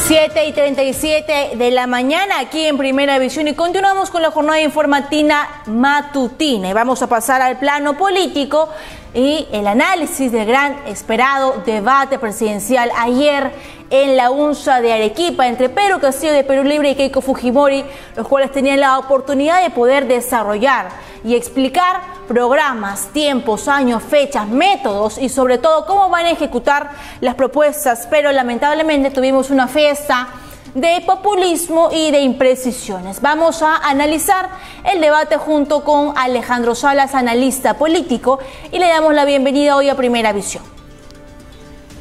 7:37 de la mañana aquí en Primera Visión y continuamos con la jornada informativa matutina y vamos a pasar al plano político y el análisis del gran esperado debate presidencial ayer en la UNSA de Arequipa entre Pedro Castillo de Perú Libre y Keiko Fujimori, los cuales tenían la oportunidad de poder desarrollar y explicar programas, tiempos, años, fechas, métodos y sobre todo cómo van a ejecutar las propuestas, pero lamentablemente tuvimos una fiesta de populismo y de imprecisiones. Vamos a analizar el debate junto con Alejandro Salas, analista político, y le damos la bienvenida hoy a Primera Visión.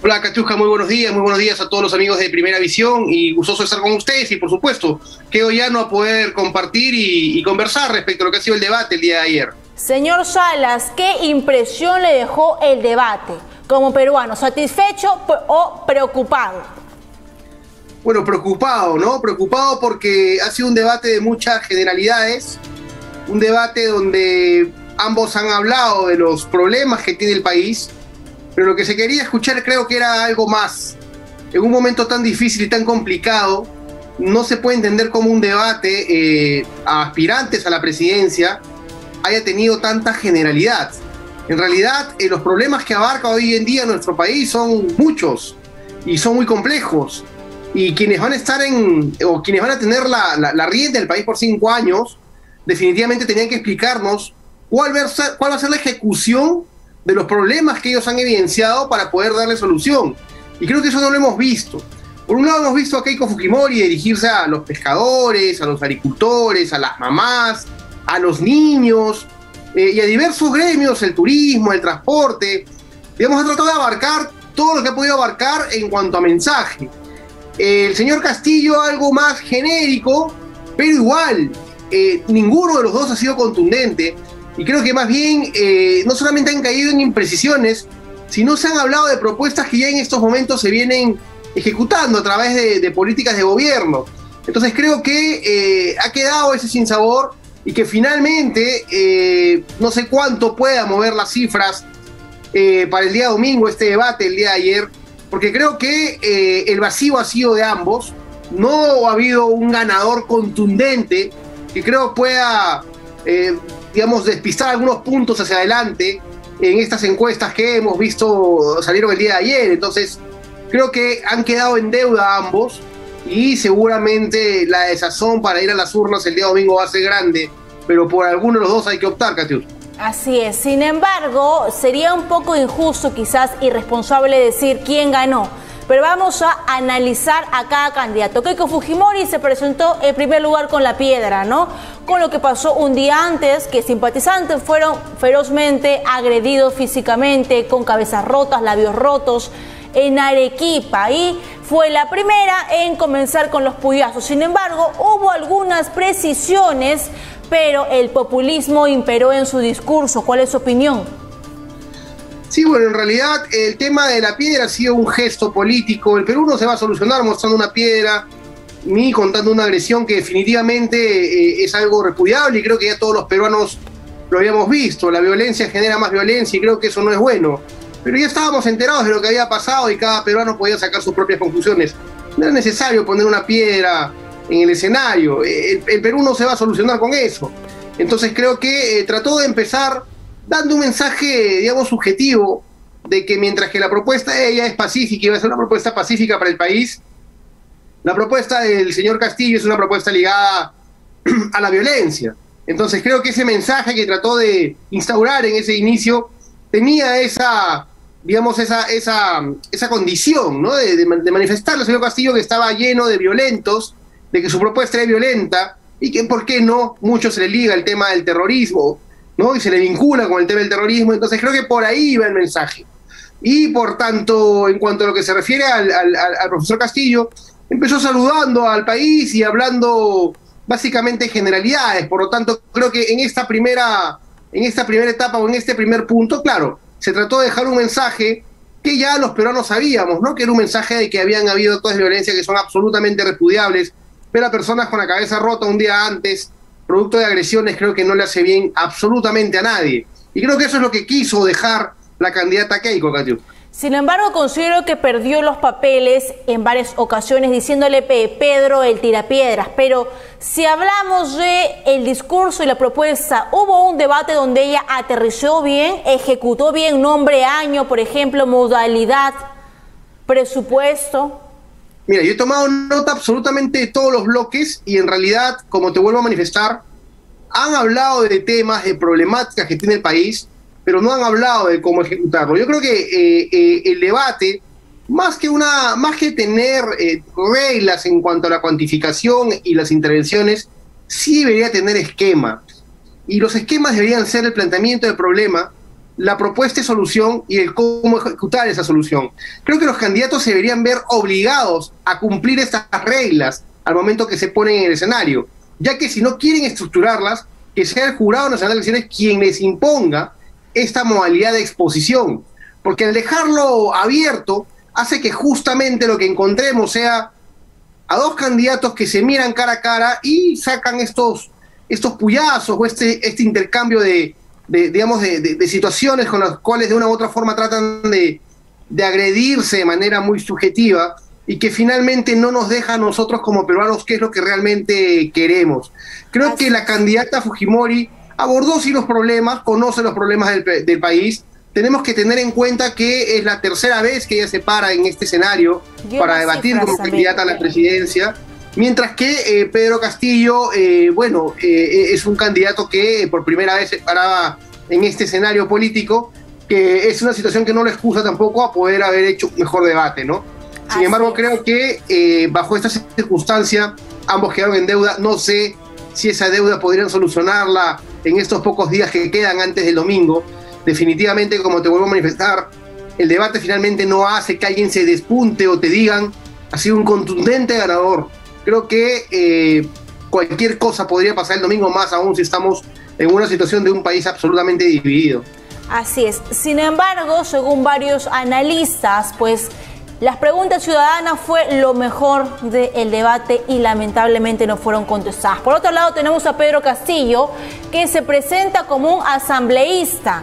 Hola Catiusca, muy buenos días a todos los amigos de Primera Visión y gustoso estar con ustedes y por supuesto quedo ya no a poder compartir y conversar respecto a lo que ha sido el debate el día de ayer. Señor Salas, ¿qué impresión le dejó el debate como peruano? ¿Satisfecho o preocupado? Bueno, preocupado, ¿no? Preocupado porque ha sido un debate de muchas generalidades, un debate donde ambos han hablado de los problemas que tiene el país, pero lo que se quería escuchar creo que era algo más. En un momento tan difícil y tan complicado, no se puede entender cómo un debate a aspirantes a la presidencia haya tenido tanta generalidad. En realidad, los problemas que abarca hoy en día nuestro país son muchos y son muy complejos. Y quienes van a estar quienes van a tener la rienda del país por 5 años, definitivamente tenían que explicarnos cuál va a ser la ejecución de los problemas que ellos han evidenciado para poder darle solución. Y creo que eso no lo hemos visto. Por un lado hemos visto a Keiko Fujimori dirigirse a los pescadores, a los agricultores, a las mamás, a los niños y a diversos gremios, el turismo, el transporte. Digamos, ha tratado de abarcar todo lo que ha podido abarcar en cuanto a mensaje. El señor Castillo algo más genérico, pero igual, ninguno de los dos ha sido contundente. Y creo que más bien no solamente han caído en imprecisiones, sino se han hablado de propuestas que ya en estos momentos se vienen ejecutando a través de políticas de gobierno. Entonces creo que ha quedado ese sinsabor y que finalmente no sé cuánto pueda mover las cifras para el día domingo, este debate el día de ayer, porque creo que el vacío ha sido de ambos. No ha habido un ganador contundente que creo pueda digamos, despistar algunos puntos hacia adelante en estas encuestas que hemos visto salieron el día de ayer. Entonces, creo que han quedado en deuda ambos y seguramente la desazón para ir a las urnas el día domingo va a ser grande, pero por alguno de los dos hay que optar, Catius. Así es. Sin embargo, sería un poco injusto, quizás irresponsable decir quién ganó. Pero vamos a analizar a cada candidato. Keiko Fujimori se presentó en primer lugar con la piedra, ¿no? Con lo que pasó un día antes, que simpatizantes fueron ferozmente agredidos físicamente, con cabezas rotas, labios rotos, en Arequipa. Y fue la primera en comenzar con los puyazos. Sin embargo, hubo algunas precisiones, pero el populismo imperó en su discurso. ¿Cuál es su opinión? Sí, bueno, en realidad el tema de la piedra ha sido un gesto político. El Perú no se va a solucionar mostrando una piedra ni contando una agresión que definitivamente es algo repudiable y creo que ya todos los peruanos lo habíamos visto. La violencia genera más violencia y creo que eso no es bueno. Pero ya estábamos enterados de lo que había pasado y cada peruano podía sacar sus propias conclusiones. No era necesario poner una piedra en el escenario. El Perú no se va a solucionar con eso. Entonces creo que trató de empezar dando un mensaje, digamos, subjetivo, de que mientras que la propuesta de ella es pacífica y va a ser una propuesta pacífica para el país, la propuesta del señor Castillo es una propuesta ligada a la violencia. Entonces creo que ese mensaje que trató de instaurar en ese inicio tenía esa, digamos, esa condición, ¿no? de manifestarle al señor Castillo que estaba lleno de violentos, de que su propuesta era violenta y que, ¿por qué no? Mucho se le liga el tema del terrorismo, ¿no? Y se le vincula con el tema del terrorismo. Entonces creo que por ahí iba el mensaje. Y por tanto, en cuanto a lo que se refiere al profesor Castillo, empezó saludando al país y hablando básicamente generalidades. Por lo tanto, creo que en esta primera etapa o en este primer punto, claro, se trató de dejar un mensaje que ya los peruanos sabíamos, ¿no? Que era un mensaje de que habían habido actos de violencia que son absolutamente repudiables. Ver a personas con la cabeza rota un día antes, producto de agresiones, creo que no le hace bien absolutamente a nadie. Y creo que eso es lo que quiso dejar la candidata Keiko, Catiusca. Sin embargo, considero que perdió los papeles en varias ocasiones diciéndole Pedro el tirapiedras. Pero si hablamos de el discurso y la propuesta, hubo un debate donde ella aterrizó bien, ejecutó bien nombre, año, por ejemplo, modalidad, presupuesto. Mira, yo he tomado nota absolutamente de todos los bloques y en realidad, como te vuelvo a manifestar, han hablado de temas, de problemáticas que tiene el país, pero no han hablado de cómo ejecutarlo. Yo creo que el debate, más que tener reglas en cuanto a la cuantificación y las intervenciones, sí debería tener esquema. Y los esquemas deberían ser el planteamiento del problema, la propuesta de solución y el cómo ejecutar esa solución. Creo que los candidatos se deberían ver obligados a cumplir estas reglas al momento que se ponen en el escenario, ya que si no quieren estructurarlas, que sea el Jurado Nacional de Elecciones quien les imponga esta modalidad de exposición, porque al dejarlo abierto hace que justamente lo que encontremos sea a dos candidatos que se miran cara a cara y sacan estos puyazos o este intercambio de situaciones con las cuales de una u otra forma tratan de agredirse de manera muy subjetiva y que finalmente no nos deja a nosotros como peruanos qué es lo que realmente queremos. Creo que la candidata Fujimori abordó sí los problemas, conoce los problemas del país. Tenemos que tener en cuenta que es la tercera vez que ella se para en este escenario para debatir como candidata a la presidencia, mientras que Pedro Castillo, es un candidato que por primera vez se paraba en este escenario político, que es una situación que no le excusa tampoco a poder haber hecho un mejor debate, ¿no? Sin embargo, creo que bajo esta circunstancia ambos quedaron en deuda. No sé si esa deuda podrían solucionarla en estos pocos días que quedan antes del domingo. Definitivamente, como te vuelvo a manifestar, el debate finalmente no hace que alguien se despunte o te digan ha sido un contundente ganador. Creo que cualquier cosa podría pasar el domingo, más aún si estamos en una situación de un país absolutamente dividido. Así es. Sin embargo, según varios analistas, pues las preguntas ciudadanas fue lo mejor del debate y lamentablemente no fueron contestadas. Por otro lado, tenemos a Pedro Castillo, que se presenta como un asambleísta.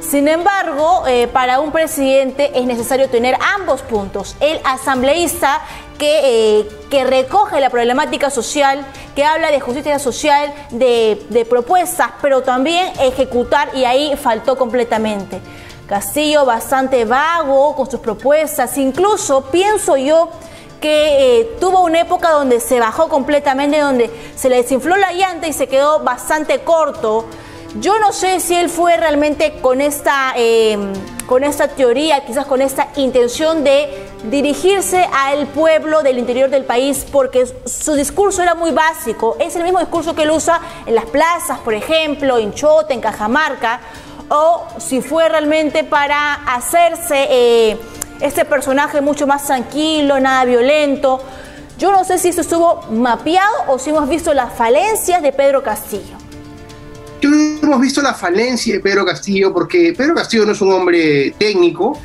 Sin embargo, para un presidente es necesario tener ambos puntos. El asambleísta que recoge la problemática social, que habla de justicia social, de propuestas, pero también ejecutar, y ahí faltó completamente. Castillo bastante vago con sus propuestas, incluso pienso yo que tuvo una época donde se bajó completamente, donde se le desinfló la llanta y se quedó bastante corto. Yo no sé si él fue realmente con esta teoría, quizás con esta intención de dirigirse al pueblo del interior del país, porque su discurso era muy básico. Es el mismo discurso que él usa en las plazas, por ejemplo, en Chota, en Cajamarca, o si fue realmente para hacerse este personaje mucho más tranquilo, nada violento. Yo no sé si esto estuvo mapeado o si hemos visto las falencias de Pedro Castillo. Yo no hemos visto la falencia de Pedro Castillo, porque Pedro Castillo no es un hombre técnico,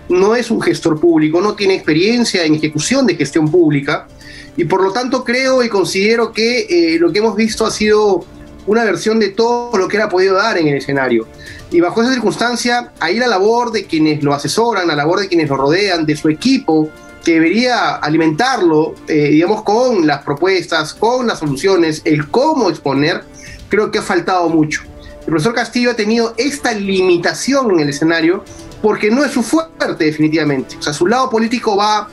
no es un gestor público, no tiene experiencia en ejecución de gestión pública, y por lo tanto creo y considero que lo que hemos visto ha sido una versión de todo lo que él ha podido dar en el escenario. Y bajo esa circunstancia, ahí la labor de quienes lo asesoran, la labor de quienes lo rodean, de su equipo, que debería alimentarlo, con las propuestas, con las soluciones, el cómo exponer, creo que ha faltado mucho. El profesor Castillo ha tenido esta limitación en el escenario porque no es su fuerte, definitivamente. O sea, su lado político va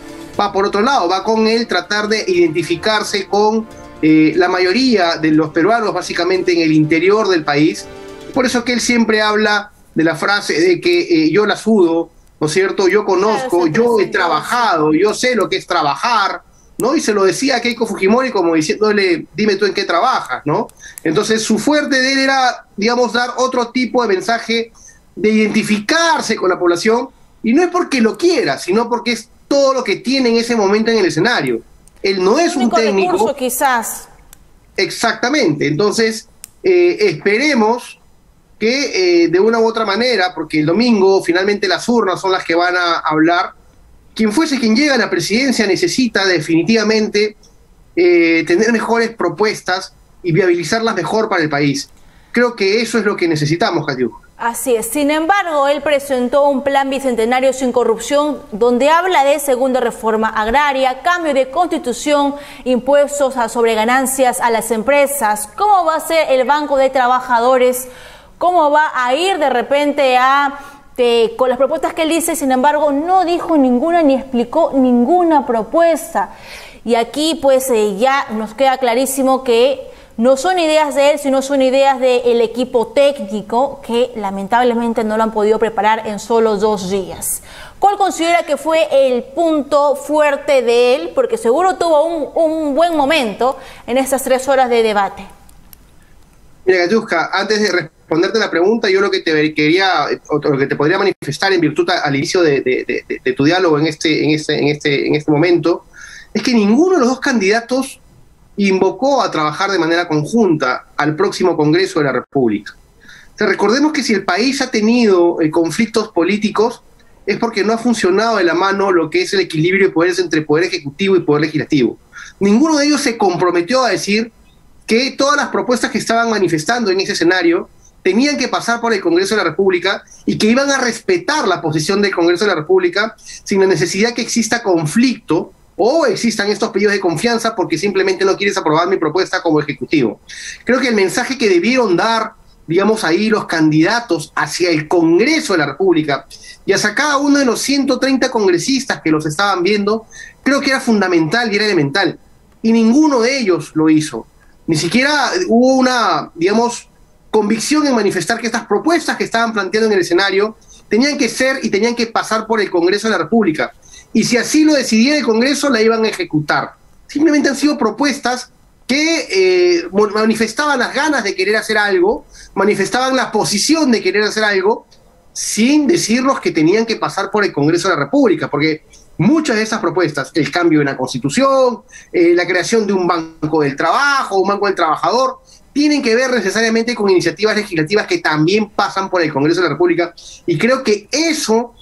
por otro lado, va con él tratar de identificarse con la mayoría de los peruanos, básicamente en el interior del país. Por eso que él siempre habla de la frase de que yo la sudo, ¿no es cierto? Yo conozco, yo he trabajado, yo sé lo que es trabajar, ¿no? Y se lo decía a Keiko Fujimori como diciéndole, dime tú en qué trabajas, ¿no? Entonces su fuerte de él era, dar otro tipo de mensaje de identificarse con la población, y no es porque lo quiera, sino porque es todo lo que tiene en ese momento en el escenario. Él no es un técnico. Recurso, quizás. Exactamente. Entonces, esperemos que de una u otra manera, porque el domingo finalmente las urnas son las que van a hablar, quien fuese quien llega a la presidencia necesita definitivamente tener mejores propuestas y viabilizarlas mejor para el país. Creo que eso es lo que necesitamos, Catiuca. Así es. Sin embargo, él presentó un plan bicentenario sin corrupción donde habla de segunda reforma agraria, cambio de constitución, impuestos sobre ganancias a las empresas, cómo va a ser el Banco de Trabajadores, cómo va a ir de repente con las propuestas que él dice. Sin embargo, no dijo ninguna ni explicó ninguna propuesta. Y aquí pues ya nos queda clarísimo que no son ideas de él, sino son ideas del equipo técnico que lamentablemente no lo han podido preparar en solo 2 días. ¿Cuál considera que fue el punto fuerte de él? Porque seguro tuvo un buen momento en estas 3 horas de debate. Mira, Gayuska, antes de responderte la pregunta, yo lo que te quería, o lo que te podría manifestar en virtud al inicio de tu diálogo en este momento, es que ninguno de los 2 candidatos invocó a trabajar de manera conjunta al próximo Congreso de la República. O sea, recordemos que si el país ha tenido conflictos políticos es porque no ha funcionado de la mano lo que es el equilibrio de poderes entre Poder Ejecutivo y Poder Legislativo. Ninguno de ellos se comprometió a decir que todas las propuestas que estaban manifestando en ese escenario tenían que pasar por el Congreso de la República y que iban a respetar la posición del Congreso de la República sin la necesidad que exista conflicto o existan estos pedidos de confianza porque simplemente no quieres aprobar mi propuesta como Ejecutivo. Creo que el mensaje que debieron dar, digamos, ahí los candidatos hacia el Congreso de la República y hacia cada uno de los 130 congresistas que los estaban viendo, creo que era fundamental y era elemental. Y ninguno de ellos lo hizo. Ni siquiera hubo una, digamos, convicción en manifestar que estas propuestas que estaban planteando en el escenario tenían que ser y tenían que pasar por el Congreso de la República. Y si así lo decidiera el Congreso, la iban a ejecutar. Simplemente han sido propuestas que manifestaban las ganas de querer hacer algo, manifestaban la posición de querer hacer algo, sin decirnos que tenían que pasar por el Congreso de la República, porque muchas de esas propuestas, el cambio de una constitución, la creación de un banco del trabajo, un banco del trabajador, tienen que ver necesariamente con iniciativas legislativas que también pasan por el Congreso de la República, y creo que eso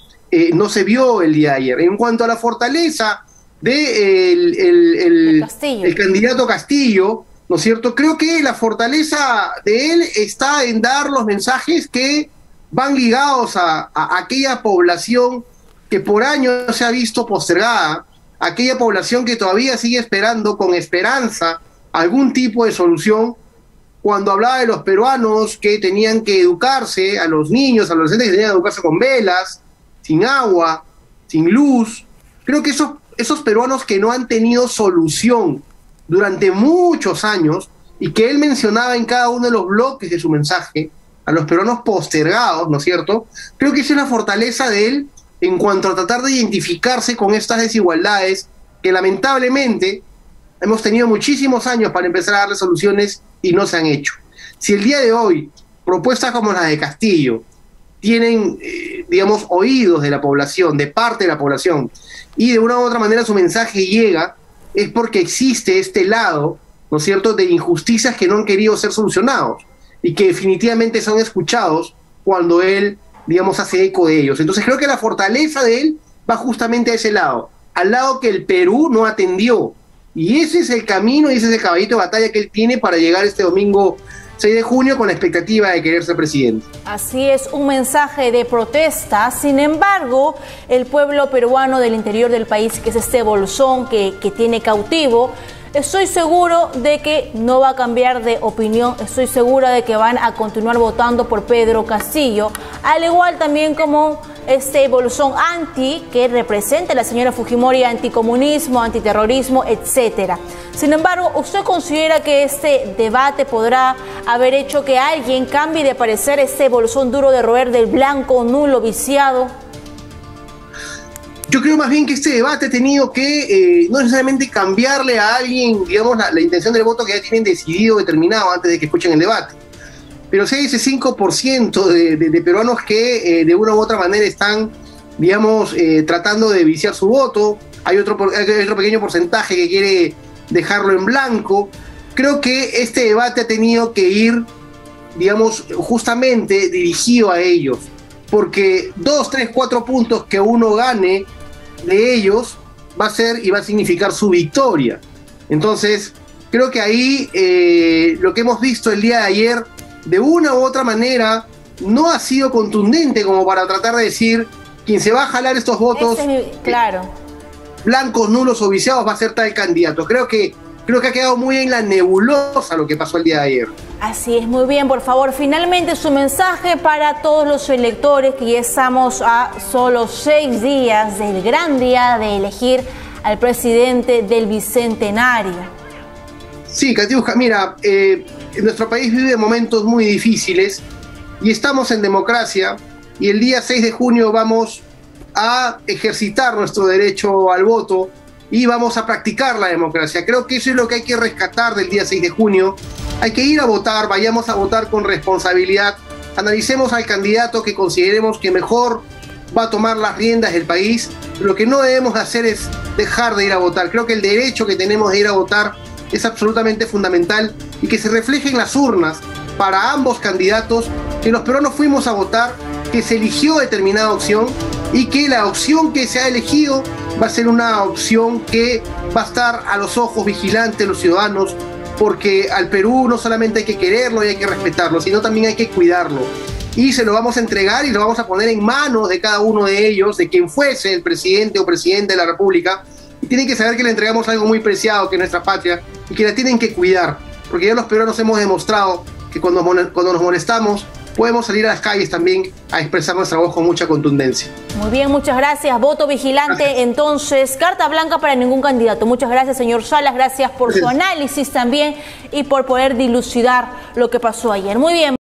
no se vio el día de ayer. En cuanto a la fortaleza del el candidato Castillo, ¿no es cierto? Creo que la fortaleza de él está en dar los mensajes que van ligados a aquella población que por años se ha visto postergada, aquella población que todavía sigue esperando con esperanza algún tipo de solución. Cuando hablaba de los peruanos que tenían que educarse, a los niños, a los adolescentes que tenían que educarse con velas, sin agua, sin luz, creo que esos peruanos que no han tenido solución durante muchos años y que él mencionaba en cada uno de los bloques de su mensaje, a los peruanos postergados, ¿no es cierto? Creo que esa es la fortaleza de él en cuanto a tratar de identificarse con estas desigualdades que lamentablemente hemos tenido muchísimos años para empezar a darle soluciones y no se han hecho. Si el día de hoy propuestas como las de Castillo tienen, digamos, oídos de la población, de parte de la población, y de una u otra manera su mensaje llega, es porque existe este lado, ¿no es cierto?, de injusticias que no han querido ser solucionados y que definitivamente son escuchados cuando él, digamos, hace eco de ellos. Entonces creo que la fortaleza de él va justamente a ese lado, al lado que el Perú no atendió. Y ese es el camino y ese es el caballito de batalla que él tiene para llegar este domingo 6 de junio con la expectativa de querer ser presidente. Así es, un mensaje de protesta. Sin embargo, el pueblo peruano del interior del país, que es este bolsón que tiene cautivo, estoy seguro de que no va a cambiar de opinión, estoy segura de que van a continuar votando por Pedro Castillo, al igual también como este bolsón anti que representa a la señora Fujimori, anticomunismo, antiterrorismo, etcétera. Sin embargo, ¿usted considera que este debate podrá haber hecho que alguien cambie de parecer, este bolsón duro de roer del blanco, nulo, viciado? Yo creo más bien que este debate ha tenido que no necesariamente cambiarle a alguien, digamos, la intención del voto que ya tienen decidido, determinado antes de que escuchen el debate. Pero si hay ese 5% de peruanos que de una u otra manera están, digamos, tratando de viciar su voto, hay otro pequeño porcentaje que quiere dejarlo en blanco. Creo que este debate ha tenido que ir, digamos, justamente dirigido a ellos, porque 2, 3, 4 puntos que uno gane de ellos va a ser y va a significar su victoria. Entonces, creo que ahí lo que hemos visto el día de ayer, de una u otra manera, no ha sido contundente como para tratar de decir quien se va a jalar estos votos, claro, blancos, nulos o viciados, va a ser tal candidato. Creo que ha quedado muy en la nebulosa lo que pasó el día de ayer. Así es, muy bien. Por favor, finalmente su mensaje para todos los electores, que ya estamos a solo 6 días del gran día de elegir al presidente del Bicentenario. Sí, Katiuska, mira, nuestro país vive momentos muy difíciles y estamos en democracia, y el día 6 de junio vamos a ejercitar nuestro derecho al voto y vamos a practicar la democracia. Creo que eso es lo que hay que rescatar del día 6 de junio. Hay que ir a votar, vayamos a votar con responsabilidad, analicemos al candidato que consideremos que mejor va a tomar las riendas del país. Lo que no debemos hacer es dejar de ir a votar. Creo que el derecho que tenemos de ir a votar es absolutamente fundamental y que se refleje en las urnas para ambos candidatos, que los peruanos fuimos a votar, que se eligió determinada opción y que la opción que se ha elegido va a ser una opción que va a estar a los ojos vigilantes de los ciudadanos, porque al Perú no solamente hay que quererlo y hay que respetarlo, sino también hay que cuidarlo. Y se lo vamos a entregar y lo vamos a poner en manos de cada uno de ellos, de quien fuese el presidente o presidente de la República. Y tienen que saber que le entregamos algo muy preciado, que es nuestra patria, y que la tienen que cuidar, porque ya los peruanos hemos demostrado que cuando nos molestamos podemos salir a las calles también a expresar nuestra voz con mucha contundencia. Muy bien, muchas gracias. Voto vigilante, gracias. Entonces, carta blanca para ningún candidato. Muchas gracias, señor Salas. Gracias por su análisis también y por poder dilucidar lo que pasó ayer. Muy bien.